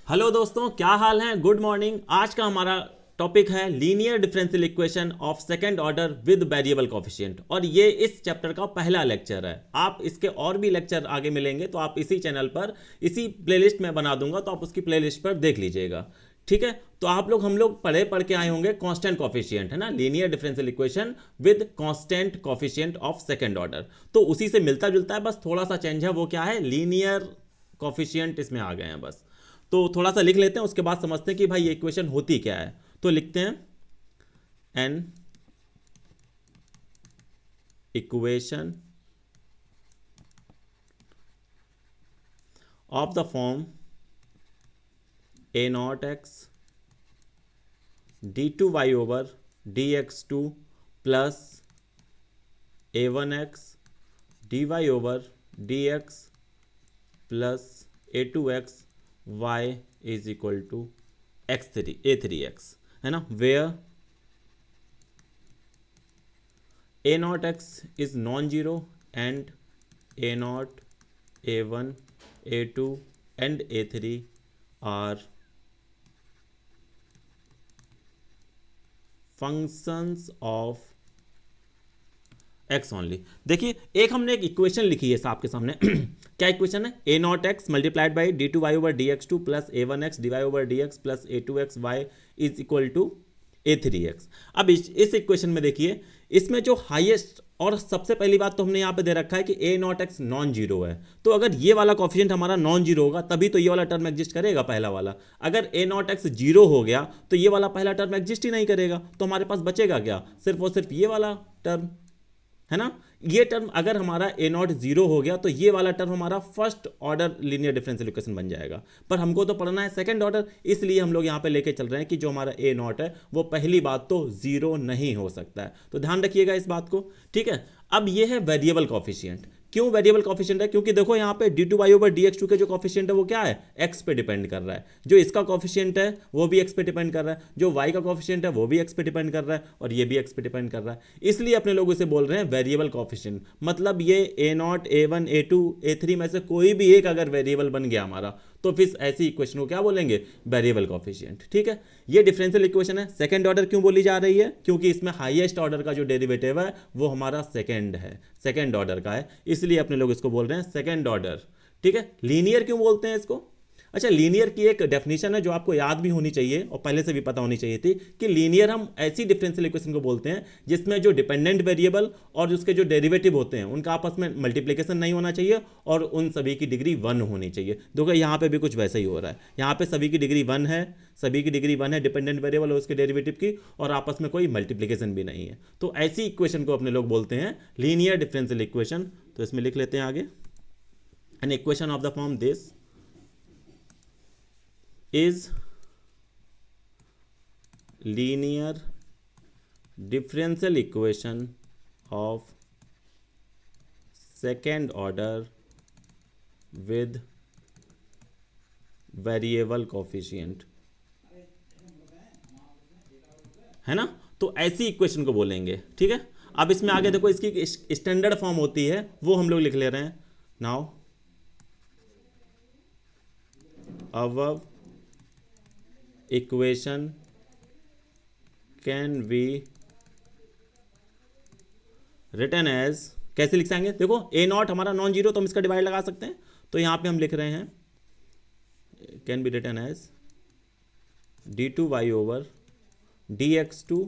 Hello दोस्तों, क्या हाल है। Good morning. आज का हमारा टॉपिक है linear differential equation of second order with variable coefficient और ये इस चैप्टर का पहला लेक्चर है। आप इसके और भी लेक्चर आगे मिलेंगे तो आप इसी चैनल पर इसी प्लेलिस्ट में बना दूंगा, तो आप उसकी प्लेलिस्ट पर देख लीजिएगा। ठीक है, तो आप लोग हम लोग पढ़ के आए होंगे कांस्टेंट कोफिशिएंट, है ना, linear differential equation with constant coefficient of second order. तो उसी से मिलता जुलता है, बस थोड़ा सा चेंज है। वो क्या है, लीनियर कोफिशिएंट इसमें आ गए हैं बस। तो थोड़ा सा लिख लेते हैं, उसके बाद समझते हैं कि भाई ये इक्वेशन होती क्या है। तो लिखते हैं an equation of the form a nought x d two y over d x two plus a one x d y over d x plus a two x y is equal to x three a three x, है ना, where a nought x is non zero and a nought a one a two and a three are functions of x only. देखिए, एक हमने एक equation लिखी है आपके सामने क्या इक्वेशन है, a nought x multiplied by d two y over d x two plus a one x d y over d x plus a two x y is equal to a three x. अब इस equation में देखिए, इसमें जो highest और सबसे पहली बात तो हमने यहाँ पे दे रखा है कि ए नॉट एक्स नॉन जीरो है। तो अगर ये वाला कॉफिशिएंट हमारा नॉन जीरो होगा तभी तो ये वाला टर्म एग्जिस्ट करेगा, पहला वाला। अगर ए नॉट एक्स जीरो हो गया तो ये वाला पहला टर्म एग्जिस्ट ही नहीं करेगा, तो हमारे पास बचेगा क्या, सिर्फ और सिर्फ ये वाला टर्म, है ना। ये टर्म अगर हमारा ए नॉट जीरो हो गया तो ये वाला टर्म हमारा first order linear differential equation बन जाएगा। पर हमको तो पढ़ना है सेकंड ऑर्डर, इसलिए हम लोग यहाँ पे लेके चल रहे हैं कि जो हमारा ए नॉट है वो पहली बात तो जीरो नहीं हो सकता है। तो ध्यान रखिएगा इस बात को, ठीक है। अब ये है वेरिएबल कॉफिशिएंट। क्यों वेरिएबल कॉफिशिएंट है, क्योंकि देखो यहाँ पे d two y over d x two के जो कॉफिशिएंट है वो क्या है, एक्स पे डिपेंड कर रहा है। जो इसका कॉफिशिएंट है वो भी एक्स पे डिपेंड कर रहा है, जो वाई का कॉफिशिएंट है वो भी एक्स पे डिपेंड कर रहा है, और ये भी एक्स पे डिपेंड कर रहा है। इसलिए अपने लोग इसे बोल रहे हैं वेरिएबल कॉफिशिएंट। मतलब ये a nought a one a two a three में से कोई भी एक अगर वेरिएबल बन गया हमारा तो फिर ऐसी इक्वेशन को क्या बोलेंगे, वेरिएबल कॉफिशिएंट। ठीक है, ये डिफरेंशियल इक्वेशन है। सेकंड ऑर्डर क्यों बोली जा रही है, क्योंकि इसमें हाईएस्ट ऑर्डर का जो डेरिवेटिव है वो हमारा सेकंड है, सेकंड ऑर्डर का है, इसलिए अपने लोग इसको बोल रहे हैं सेकंड ऑर्डर। ठीक है, लीनियर क्यों बोलते हैं इसको। अच्छा, लीनियर की एक डेफिनेशन है जो आपको याद भी होनी चाहिए और पहले से भी पता होनी चाहिए थी कि लीनियर हम ऐसी डिफरेंशियल इक्वेशन को बोलते हैं जिसमें जो डिपेंडेंट वेरिएबल और उसके जो डेरिवेटिव होते हैं उनका आपस में मल्टीप्लिकेशन नहीं होना चाहिए और उन सभी की डिग्री वन होनी चाहिए। देखो यहाँ पे भी कुछ वैसा ही हो रहा है, यहाँ पे सभी की डिग्री वन है, सभी की डिग्री वन है डिपेंडेंट वेरिएबल और उसके डेरिवेटिव की, और आपस में कोई मल्टीप्लिकेशन भी नहीं है। तो ऐसी इक्वेशन को अपने लोग बोलते हैं लीनियर डिफरेंशियल इक्वेशन। तो इसमें लिख लेते हैं आगे, N equation of the form this is linear differential equation of second order with variable coefficient, है ना। तो ऐसी इक्वेशन को बोलेंगे, ठीक है। अब इसमें आगे देखो इसकी स्टैंडर्ड फॉर्म होती है वो हम लोग लिख ले रहे हैं now. above equation can be written as, कैसे लिख सकेंगे, देखो ए नॉट हमारा नॉन जीरो तो हम इसका डिवाइड लगा सकते हैं, तो यहां पे हम लिख रहे हैं can be written as d two y over d x two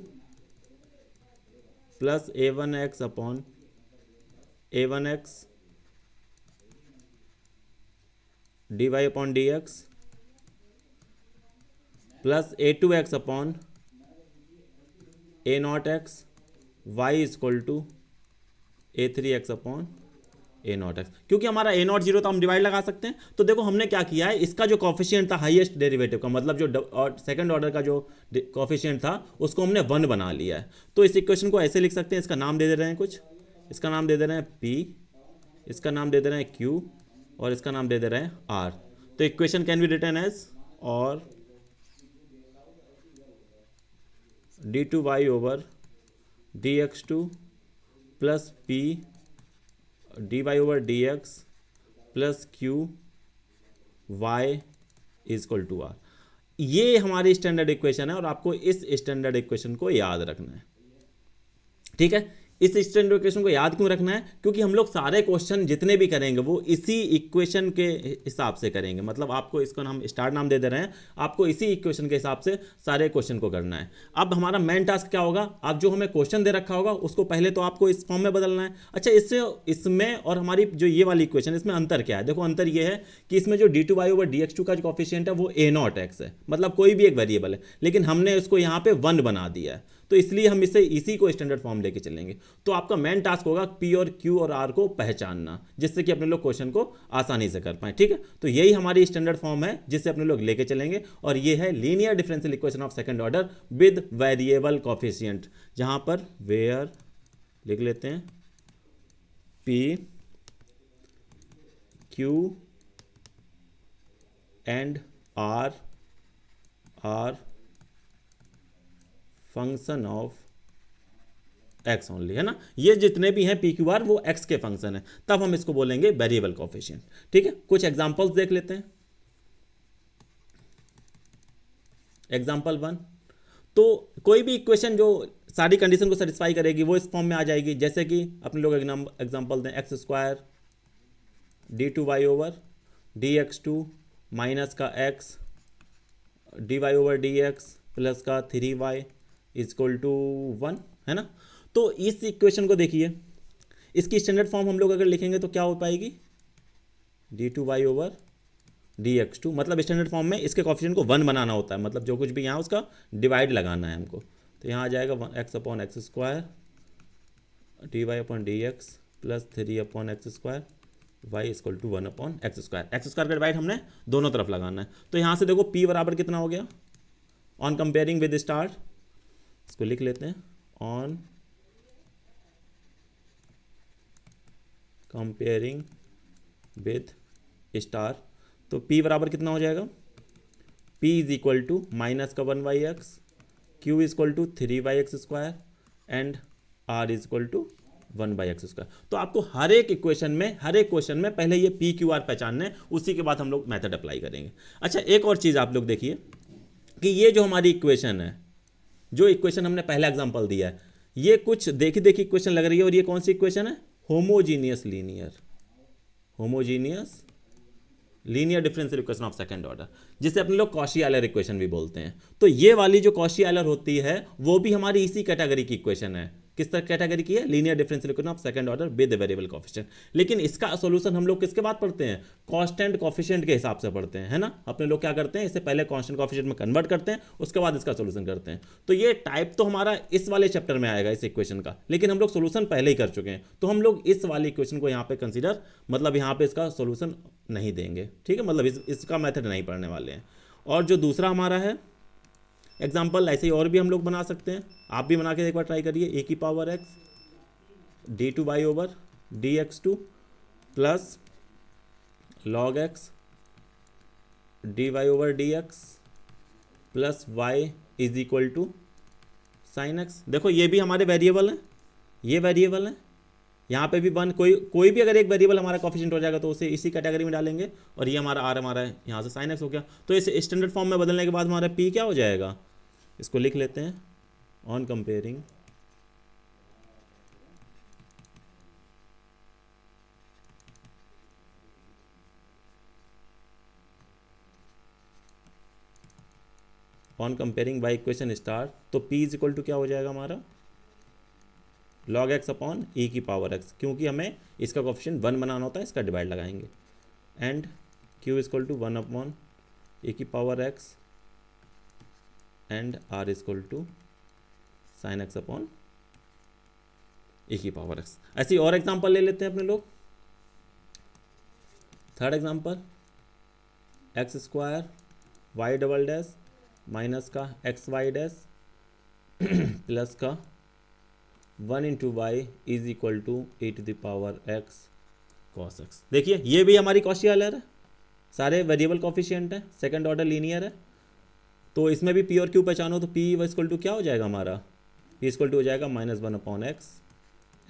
plus a one x upon a one x d y upon d x plus a two x upon a nought x y is equal to a three x upon a nought x. क्योंकि हमारा ए not zero तो हम divide लगा सकते हैं। तो देखो हमने क्या किया है, इसका जो कॉफिशिएंट था हाईएस्ट डेरिवेटिव का, मतलब जो सेकंड ऑर्डर का जो कॉफिशिएंट था उसको हमने वन बना लिया है। तो इस इक्वेशन को ऐसे लिख सकते हैं, इसका नाम दे दे रहे हैं कुछ, इसका नाम दे दे रहे हैं पी, इसका नाम दे दे रहे हैं क्यू और इसका नाम दे दे रहे हैं आर। तो equation can be written as और d two y over d x two plus p d y over d x plus q y is equal to r. ये हमारी स्टैंडर्ड इक्वेशन है और आपको इस स्टैंडर्ड इक्वेशन को याद रखना है, ठीक है। इस स्टैंडर्ड इक्वेशन को याद क्यों रखना है? क्योंकि हम लोग सारे क्वेश्चन जितने भी करेंगे वो इसी इक्वेशन के हिसाब से करेंगे। मतलब आपको इसको हम स्टार नाम दे रहे हैं, आपको इसी इक्वेशन के हिसाब से सारे क्वेश्चन को करना है। अब हमारा मेन टास्क क्या होगा? आप जो हमें क्वेश्चन दे रखा होगा उसको पहले तो आपको इस फॉर्म में बदलना है। अच्छा, इसमें और हमारी जो ये वाली इक्वेशन, इसमें अंतर क्या है? देखो अंतर ये है कि इसमें जो d2y ओवर dx2 का जो कॉफिशिएंट है वो a0x है, मतलब कोई भी एक वेरिएबल है, लेकिन हमने इसको यहाँ पे 1 बना दिया है, तो इसलिए हम इसी को स्टैंडर्ड फॉर्म लेके चलेंगे। तो आपका मेन टास्क होगा पी और क्यू और आर को पहचानना, जिससे कि अपने लोग क्वेश्चन को आसानी से कर पाए, ठीक है। तो यही हमारी स्टैंडर्ड फॉर्म है जिससे अपने लोग लेके चलेंगे, और ये है linear differential equation of second order with variable coefficient, जहां पर वेयर लिख लेते हैं p q and r are function of x only, है ना। ये जितने भी हैं पी क्यू आर वो एक्स के फंक्शन है, तब हम इसको बोलेंगे वेरिएबल कोफिशिएंट, ठीक है। कुछ एग्जांपल्स देख लेते हैं। एग्जांपल 1, तो कोई भी इक्वेशन जो सारी कंडीशन को सेटिस्फाई करेगी वो इस फॉर्म में आ जाएगी। जैसे कि अपने लोग एग्जांपल दें, x square d2y over dx2 minus का x dy over dx plus का 3y इज इक्वल टू 1, है ना। तो इस इक्वेशन को देखिए, इसकी स्टैंडर्ड फॉर्म हम लोग अगर लिखेंगे तो क्या हो पाएगी? d2y ओवर dx2, मतलब स्टैंडर्ड फॉर्म में इसके कॉफिशिएंट को 1 बनाना होता है, मतलब जो कुछ भी यहाँ उसका डिवाइड लगाना है हमको। तो यहाँ आ जाएगा x upon x square dy upon dx plus 3 upon x square y equal to 1 upon x square. X square का डिवाइड हमने दोनों तरफ लगाना है। तो यहाँ से देखो p बराबर कितना हो गया? ऑन कंपेयरिंग विद स्टार, इसको लिख लेते हैं ऑन कंपेयरिंग विद स्टार। तो p बराबर कितना हो जाएगा? p is equal to minus का 1/x, q is equal to 3/x square and r is equal to 1/x square. तो आपको हर एक क्वेश्चन में पहले ये पी क्यू आर पहचानना है, उसी के बाद हम लोग मेथड अप्लाई करेंगे। अच्छा, एक और चीज़ आप लोग देखिए कि ये जो हमारी इक्वेशन है, जो इक्वेशन हमने पहला एग्जांपल दिया है, ये कुछ देखी इक्वेशन लग रही है, और ये कौन सी इक्वेशन है? Homogeneous linear differential equation of second order, जिसे अपने लोग कॉशी आयलर इक्वेशन भी बोलते हैं। तो ये वाली जो कॉशी आयलर होती है वो भी हमारी इसी कैटेगरी की इक्वेशन है। किस तरह कैटेगरी की है? Linear differential equation of second order with variable coefficient. लेकिन इसका सॉल्यूशन हम लोग किसके बाद पढ़ते हैं? कांस्टेंट कोफिशिएंट के हिसाब से पढ़ते हैं, है ना। अपने लोग क्या करते हैं, इसे पहले कांस्टेंट कोफिशिएंट में कन्वर्ट करते हैं, उसके बाद इसका सॉल्यूशन करते हैं। तो ये टाइप तो हमारा इस वाले चैप्टर में आएगा इस इक्वेशन का, लेकिन हम लोग सॉल्यूशन पहले ही कर चुके हैं, तो हम लोग इस वाली इक्वेशन को यहाँ पे कंसीडर, मतलब यहाँ पे इसका सॉल्यूशन नहीं देंगे, ठीक है। मतलब इसका मेथड नहीं पढ़ने वाले हैं। और जो दूसरा हमारा है एग्जाम्पल, ऐसे ही और भी हम लोग बना सकते हैं, आप भी बना के एक बार ट्राई करिए। ए की power x d2y over dx2 plus log x dy over dx plus y is equal to sine x। देखो ये भी हमारे वेरिएबल हैं, ये वेरिएबल हैं, यहाँ पे भी 1, कोई भी अगर एक वेरिएबल हमारा कोफिशिएंट हो जाएगा तो उसे इसी कैटेगरी में डालेंगे, और ये हमारा r हमारा है, यहाँ से साइन x हो गया। तो इसे स्टैंडर्ड फॉर्म में बदलने के बाद हमारा p क्या हो जाएगा? इसको लिख लेते हैं on comparing by equation star. तो p इज इक्वल टू क्या हो जाएगा हमारा? log x अपॉन e की पावर x, क्योंकि हमें इसका कोफिशिएंट 1 बनाना होता है, इसका डिवाइड लगाएंगे, and q is equal to 1 upon e की power x and r is equal to sine x upon e की पावर x। ऐसी और एग्जांपल ले लेते हैं अपने लोग। Third example, x square y double dash minus का एक्स वाई डैश प्लस का 1 into y is equal to e to the power x cos x। देखिए ये भी हमारी कॉशी आयलर है, सारे वेरिएबल कोफिशिएंट है, सेकंड ऑर्डर लीनियर है। तो इसमें भी p और q पहचानो, तो p इक्वल टू क्या हो जाएगा हमारा? p इक्वल टू हो जाएगा -1 upon x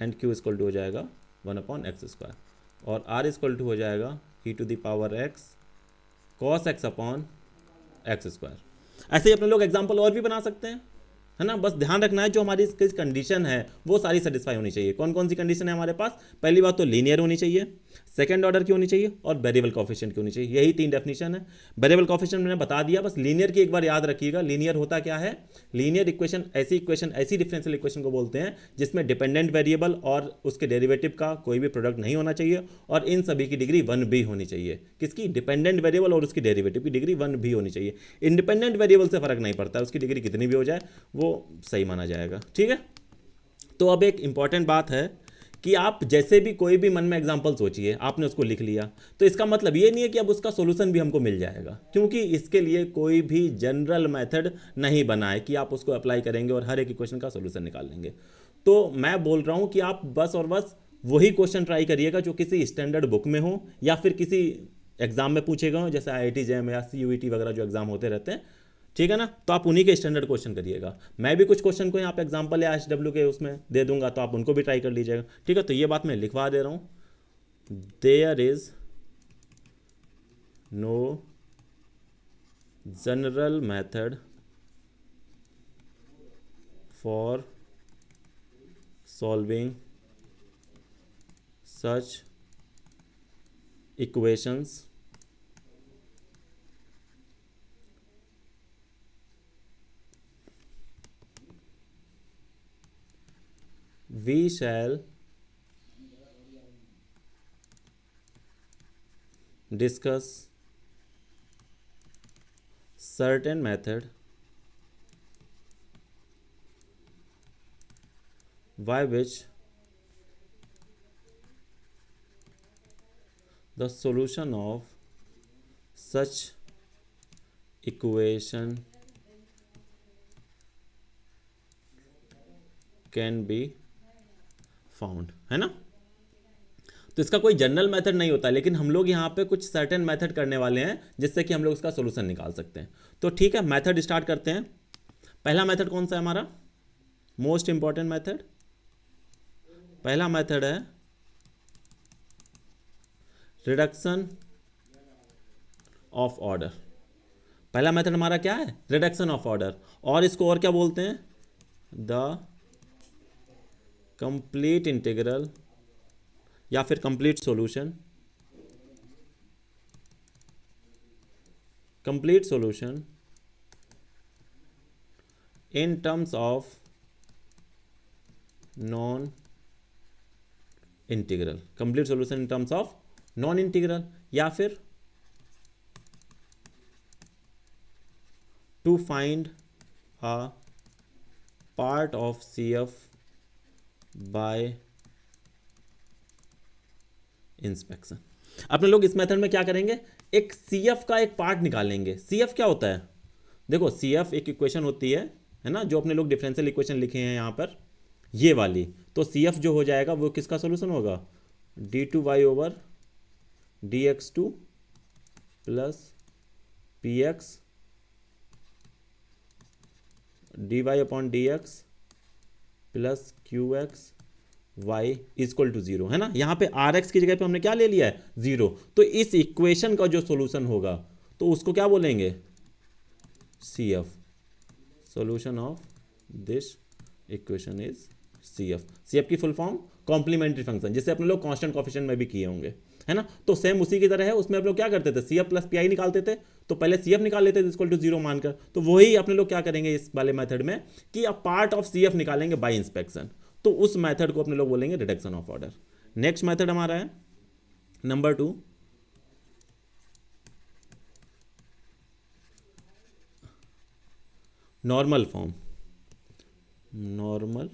and q equal to हो जाएगा 1 अपॉन एक्स स्क्वायर, और r इक्वल टू हो जाएगा e to the power x cos x upon x square. ऐसे ही अपने लोग एग्जाम्पल और भी बना सकते हैं, है ना। बस ध्यान रखना है जो हमारी इसकी कंडीशन है वो सारी सेटिस्फाई होनी चाहिए। कौन कौन सी कंडीशन है हमारे पास? पहली बात तो लीनियर होनी चाहिए, सेकंड ऑर्डर की होनी चाहिए, और वेरिएबल कोफिशिएंट की होनी चाहिए। यही 3 डेफिनेशन है। वेरिएबल कोफिशिएंट मैंने बता दिया, बस लीनियर की एक बार याद रखिएगा। लीनियर होता क्या है? लीनियर इक्वेशन ऐसी डिफरेंशियल इक्वेशन को बोलते हैं जिसमें डिपेंडेंट वेरिएबल और उसके डेरिवेटिव का कोई भी प्रोडक्ट नहीं होना चाहिए, और इन सभी की डिग्री 1 भी होनी चाहिए। किसकी? डिपेंडेंट वेरिएबल और उसकी डेरिवेटिव की डिग्री 1 भी होनी चाहिए। इंडिपेंडेंट वेरिएबल से फर्क नहीं पड़ता, उसकी डिग्री कितनी भी हो जाए वो सही माना जाएगा, ठीक है। तो अब एक इंपॉर्टेंट बात है कि आप जैसे भी कोई भी मन में एग्जाम्पल सोचिए, आपने उसको लिख लिया, तो इसका मतलब ये नहीं है कि अब उसका सॉल्यूशन भी हमको मिल जाएगा, क्योंकि इसके लिए कोई भी जनरल मेथड नहीं बना है कि आप उसको अप्लाई करेंगे और हर एक इक्वेशन का सॉल्यूशन निकाल लेंगे। तो मैं बोल रहा हूं कि आप बस और बस वही क्वेश्चन ट्राई करिएगा जो किसी स्टैंडर्ड बुक में हो या फिर किसी एग्जाम में पूछे गए हो, जैसे IIT JEM या CUET वगैरह जो एग्जाम होते रहते हैं, ठीक है ना। तो आप उन्हीं के स्टैंडर्ड क्वेश्चन करिएगा। मैं भी कुछ क्वेश्चन को यहाँ पे एग्जांपल या SW के उसमें दे दूंगा, तो आप उनको भी ट्राई कर लीजिएगा, ठीक है। तो ये बात मैं लिखवा दे रहा हूँ, there is no general method for solving such equations we shall discuss certain method by which the solution of such equation can be found, है ना। तो इसका कोई जनरल मेथड नहीं होता, लेकिन हम लोग यहाँ पे कुछ सर्टेन मेथड करने वाले हैं जिससे कि हम लोग इसका सॉल्यूशन निकाल सकते हैं। तो ठीक है, मेथड स्टार्ट करते हैं। पहला मेथड कौन सा है हमारा? Most important method. पहला मेथड है रिडक्शन ऑफ ऑर्डर। पहला मेथड हमारा क्या है? Reduction of order. और इसको और क्या बोलते हैं? द कंप्लीट इंटीग्रल या फिर complete solution. Complete solution in terms of non integral. Complete solution in terms of non integral, या फिर to find a part of CF by inspection. अपने लोग इस मेथड में क्या करेंगे? एक CF का एक पार्ट निकालेंगे। CF क्या होता है? देखो, CF एक इक्वेशन होती है ना, जो अपने लोग डिफरेंशियल इक्वेशन लिखे हैं यहाँ पर, ये वाली। तो CF जो हो जाएगा वो किसका सॉल्यूशन होगा? d2y over dx2 plus px dy upon dx plus QX y equal to 0, है ना। यहाँ पे RX की जगह पे हमने क्या ले लिया है? 0। तो इस इक्वेशन का जो सॉल्यूशन होगा तो उसको क्या बोलेंगे? CF। Solution of this equation is CF। CF की फुल फॉर्म कॉम्प्लीमेंट्री फंक्शन, जिसे अपने लोग कांस्टेंट कोएफिशिएंट में भी किए होंगे, है ना। तो सेम उसी की तरह है, उसमें आप लोग क्या करते थे? CF प्लस PI निकालते थे। तो पहले CF निकाल लेते थे इक्वल टू 0 मानकर। तो वही अपने लोग क्या करेंगे इस वाले मेथड में कि अब पार्ट ऑफ CF निकालेंगे बाय इंस्पेक्शन। तो उस मेथड को अपने लोग बोलेंगे reduction of order. Next method हमारा है number 2, normal form. Normal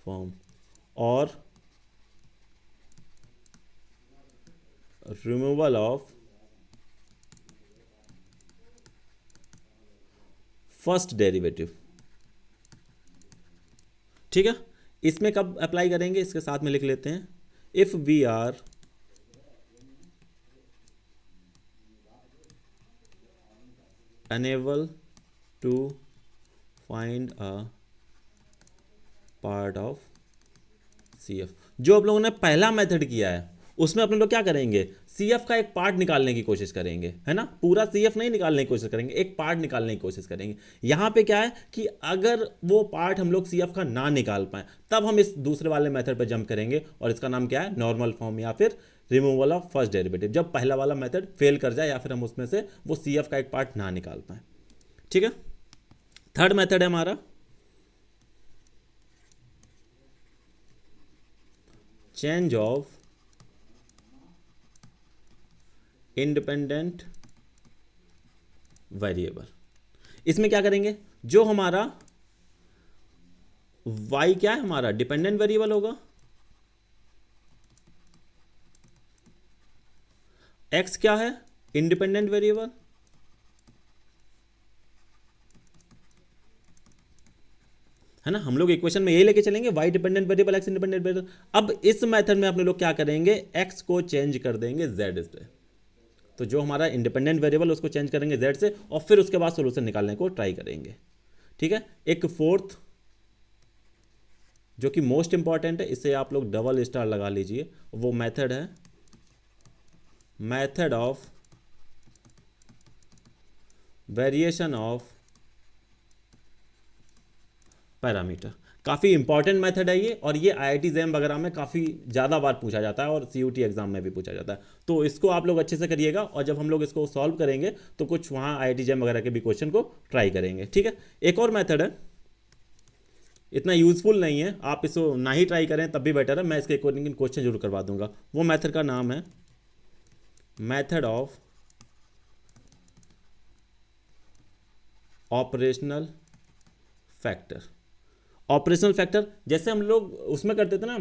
form और रिमूवल ऑफ फर्स्ट डेरिवेटिव। ठीक है, इसमें कब अप्लाई करेंगे? इसके साथ में लिख लेते हैं, if we are unable to find a part of CF। जो आप लोगों ने पहला मेथड किया है उसमें अपने लोग क्या करेंगे, CF का एक पार्ट निकालने की कोशिश करेंगे, है ना, पूरा CF नहीं निकालने की कोशिश करेंगे, एक पार्ट निकालने की कोशिश करेंगे। यहाँ पे क्या है कि अगर वो पार्ट हम लोग CF का ना निकाल पाए तब हम इस दूसरे वाले मेथड पे जंप करेंगे, और इसका नाम क्या है, नॉर्मल फॉर्म या फिर रिमूवल ऑफ फर्स्ट डेरिवेटिव, जब पहला वाला मेथड फेल कर जाए या फिर हम उसमें से वो CF का एक पार्ट ना निकाल पाए। ठीक है, थर्ड मेथड है हमारा चेंज ऑफ इंडिपेंडेंट वेरिएबल। इसमें क्या करेंगे, जो हमारा y क्या है, हमारा डिपेंडेंट वेरिएबल होगा, x क्या है, इंडिपेंडेंट वेरिएबल, है ना, हम लोग इक्वेशन में ये लेके चलेंगे y dependent variable, x independent variable. अब इस मेथड में अपने लोग क्या करेंगे, x को चेंज कर देंगे z से, तो जो हमारा इंडिपेंडेंट वेरिएबल उसको चेंज करेंगे z से, और फिर उसके बाद सॉल्यूशन निकालने को ट्राई करेंगे। ठीक है, एक फोर्थ जो कि मोस्ट इंपॉर्टेंट है, इसे आप लोग डबल स्टार लगा लीजिए, वो मेथड है method of variation of parameter. काफ़ी इंपॉर्टेंट मेथड है ये, और ये IIT JAM वगैरह में काफ़ी ज़्यादा बार पूछा जाता है और CUT एग्जाम में भी पूछा जाता है, तो इसको आप लोग अच्छे से करिएगा, और जब हम लोग इसको सॉल्व करेंगे तो कुछ वहाँ IIT JAM वगैरह के भी क्वेश्चन को ट्राई करेंगे। ठीक है, एक और मेथड है, इतना यूजफुल नहीं है, आप इसको ना ही ट्राई करें तब भी बेटर है, मैं इसके अकॉर्डिंग क्वेश्चन जरूर करवा दूंगा। वो मेथड का नाम है method of operational factor. Operational factor जैसे हम लोग उसमें करते थे ना,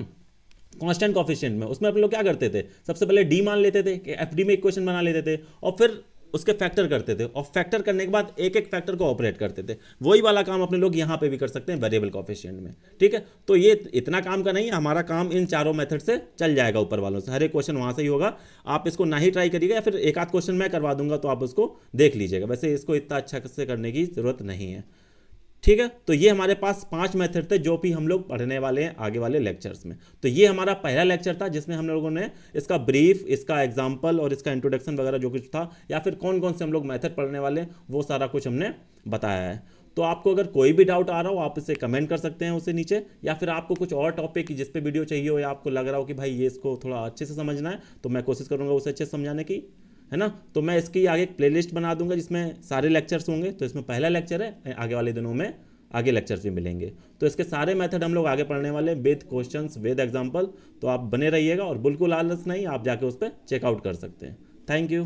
कांस्टेंट कोफिशिएंट में, उसमें अपन लोग क्या करते थे, सबसे पहले डी मान लेते थे कि FD में इक्वेशन बना लेते थे, और फिर उसके फैक्टर करते थे, और फैक्टर करने के बाद एक एक फैक्टर को ऑपरेट करते थे। वही वाला काम अपने लोग यहाँ पे भी कर सकते हैं वेरिएबल कोफिशिएंट में। ठीक है, तो ये इतना काम का नहीं है, हमारा काम इन चारों मेथड से चल जाएगा ऊपर वालों से, हर एक क्वेश्चन वहाँ से ही होगा। आप इसको ना ही ट्राई करिएगा, या फिर एक आध क्वेश्चन मैं करवा दूंगा तो आप उसको देख लीजिएगा, वैसे इसको इतना अच्छा से करने की जरूरत नहीं है। ठीक है, तो ये हमारे पास 5 मेथड थे जो भी हम लोग पढ़ने वाले हैं आगे वाले लेक्चर्स में। तो ये हमारा पहला लेक्चर था जिसमें हम लोगों ने इसका ब्रीफ, इसका एग्जांपल और इसका इंट्रोडक्शन वगैरह जो कुछ था, या फिर कौन कौन से हम लोग मेथड पढ़ने वाले हैं, वो सारा कुछ हमने बताया है। तो आपको अगर कोई भी डाउट आ रहा हो आप इसे कमेंट कर सकते हैं उससे नीचे, या फिर आपको कुछ और टॉपिक जिस पे वीडियो चाहिए हो, या आपको लग रहा हो कि भाई ये इसको थोड़ा अच्छे से समझना है, तो मैं कोशिश करूँगा उसे अच्छे से समझाने की, है ना। तो मैं इसकी आगे एक प्लेलिस्ट बना दूंगा जिसमें सारे लेक्चर्स होंगे। तो इसमें पहला लेक्चर है, आगे वाले दिनों में आगे लेक्चर्स भी मिलेंगे। तो इसके सारे मेथड हम लोग आगे पढ़ने वाले विद क्वेश्चंस विद एग्जांपल। तो आप बने रहिएगा, और बिल्कुल आलस नहीं, आप जाके उस पर चेकआउट कर सकते हैं। Thank you.